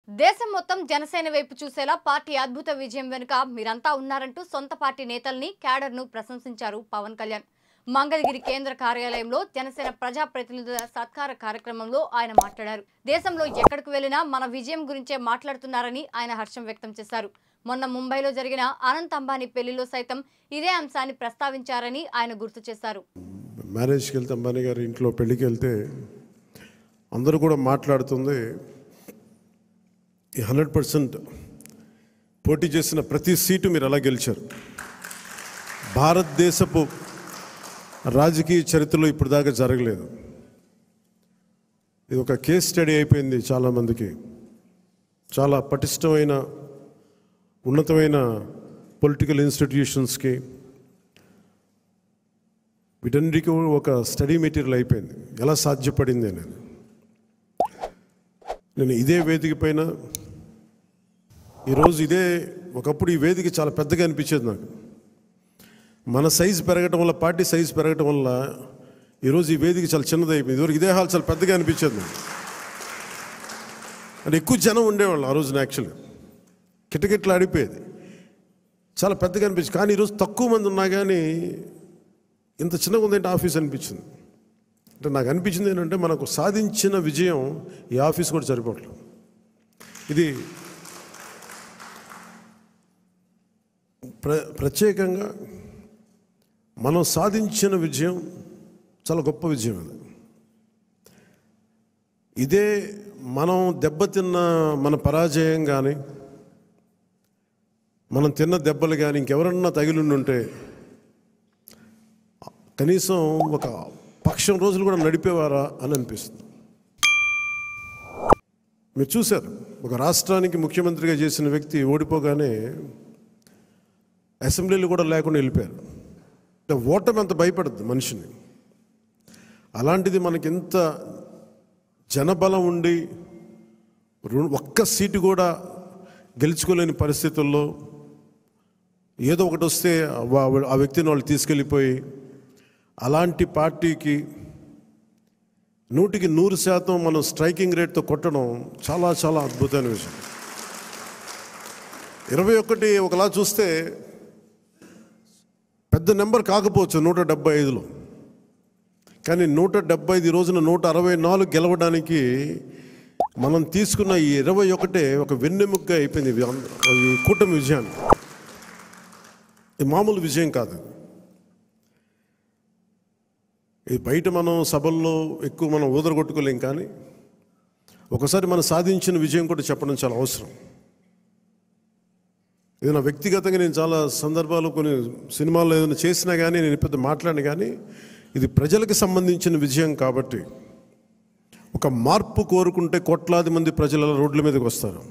దేశం మొత్తం జనసేన వైపు చూసేలా పార్టీ అద్భుత విజయం వెనుక మీరంతా ఉన్నారంటూ సొంత పార్టీ నేతల్ని క్యాడర్ను ప్రశంసించారు పవన్ కళ్యాణ్. మంగళగిరి కేంద్ర కార్యాలయంలో జనసేన ప్రజా ప్రతినిధుల సత్కార కార్యక్రమంలో ఆయన మాట్లాడారు. దేశంలో ఎక్కడికి వెళ్లినా మన విజయం గురించే మాట్లాడుతున్నారని ఆయన హర్షం వ్యక్తం చేశారు. మొన్న ముంబైలో జరిగిన అనంత్ అంబానీ పెళ్లిలో సైతం ఇదే అంశాన్ని ప్రస్తావించారని ఆయన గుర్తు చేశారు. మ్యారేజ్కి వెళ్తే అంబానీ గారి ఇంట్లో పెళ్లికి వెళ్తే అందరూ కూడా మాట్లాడుతుంది 100% పోటీ చేసిన ప్రతి సీటు మీరు ఎలా గెలిచారు. భారతదేశపు రాజకీయ చరిత్రలో ఇప్పుడు దాకా జరగలేదు. ఇది ఒక కేస్ స్టడీ అయిపోయింది చాలామందికి. చాలా పటిష్టమైన ఉన్నతమైన పొలిటికల్ ఇన్స్టిట్యూషన్స్కి వీటన్నిటికీ ఒక స్టడీ మెటీరియల్ అయిపోయింది ఎలా సాధ్యపడింది అనేది. నేను ఇదే వేదిక పైన ఈరోజు ఒకప్పుడు ఈ వేదిక చాలా పెద్దగా అనిపించేది నాకు. మన సైజు పెరగటం వల్ల, పార్టీ సైజు పెరగటం వల్ల ఈరోజు ఈ వేదిక చాలా చిన్నది అయిపోయింది. ఇదివరకు ఇదే హాల్ చాలా పెద్దగా అనిపించేది నాకు. అంటే ఎక్కువ జనం ఉండేవాళ్ళు ఆ రోజున. యాక్చువల్గా కిటకిట్లు ఆడిపోయేది, చాలా పెద్దగా అనిపించింది. కానీ ఈరోజు తక్కువ మంది ఉన్నా కానీ ఇంత చిన్నగా ఉందంటే ఆఫీస్ అనిపించింది. అంటే నాకు అనిపించింది ఏంటంటే మనకు సాధించిన విజయం ఈ ఆఫీస్ కూడా సరిపోవట్లేదు. ఇది ప్రత్యేకంగా మనం సాధించిన విజయం చాలా గొప్ప విజయం. అది ఇదే మనం దెబ్బతిన్న మన పరాజయం కానీ, మనం తిన్న దెబ్బలు కానీ ఇంకెవరన్నా తగిలిండుంటే కనీసం ఒక పక్షం రోజులు కూడా నడిపేవారా అని అనిపిస్తుంది. మీరు చూశారు, ఒక రాష్ట్రానికి ముఖ్యమంత్రిగా చేసిన వ్యక్తి ఓడిపోగానే అసెంబ్లీలు కూడా లేకుండా వెళ్ళిపోయారు. అంటే ఓటమి అంత భయపడుతుంది మనిషిని. అలాంటిది మనకి ఇంత జనబలం ఉండి ఒక్క సీటు కూడా గెలుచుకోలేని పరిస్థితుల్లో ఏదో ఒకటి వస్తే ఆ వ్యక్తిని వాళ్ళు తీసుకెళ్ళిపోయి అలాంటి పార్టీకి 100% మనం స్ట్రైకింగ్ రేట్తో కొట్టడం చాలా చాలా అద్భుతమైన విషయం. 21 ఒకలా చూస్తే పెద్ద నెంబర్ కాకపోవచ్చు 175లో, కానీ 175 ఈ రోజున 164 గెలవడానికి మనం తీసుకున్న ఈ 21 ఒక వెన్నెముకగా అయిపోయింది ఈ కూటమి విజయాన్ని. ఇది మామూలు విజయం కాదు. ఇది బయట మనం సభల్లో ఎక్కువ మనం ఊదరగొట్టుకోలేం, కానీ ఒకసారి మనం సాధించిన విజయం కూడా చెప్పడం చాలా అవసరం. ఇది నా వ్యక్తిగతంగా నేను చాలా సందర్భాలు కొన్ని సినిమాల్లో ఏదైనా చేసినా కానీ నేను పెద్ద మాట్లాడిన, కానీ ఇది ప్రజలకు సంబంధించిన విజయం కాబట్టి ఒక మార్పు కోరుకుంటే కోట్లాది మంది ప్రజల రోడ్ల మీదకి వస్తారు.